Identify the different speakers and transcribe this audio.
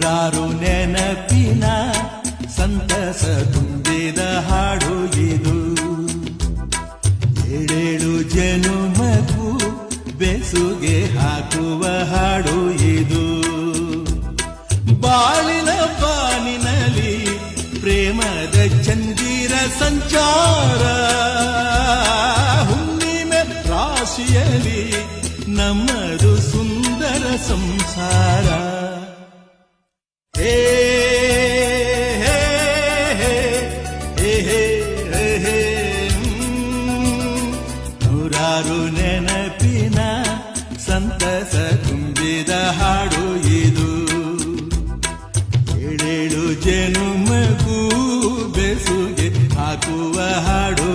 Speaker 1: ನೂರಾರು ನೆನಪಿನ ಸಂತಸ ತುಂಬಿದ ಹಾಡು ಇದು. ಏಳೇಳು ಜನುಮಗೂ ಬೆಸುಗೆ ಹಾಕುವ ಹಾಡು ಇದು. ಬಾಳಿನ ಬಾನಿನಲ್ಲಿ ಪ್ರೇಮದ ಚಂದಿರ ಸಂಚಾರ, ಹುಣ್ಣಿಮೆ ರಾಶಿಯಲ್ಲಿ ನಮ್ಮದು ಸುಂದರ ಸಂಸಾರ. ಹೇ ಹೇ ಹೇ ಹೇ ಹೇ ಹೇ ನೂರಾರು ನೆನಪಿನ ಸಂತಸ ತುಂಬಿದ ಹಾಡು ಇದು. ಏಳೇಳು ಜನುಮಗೂ ಬೆಸುಗೆ ಹಾಕುವ ಹಾಡು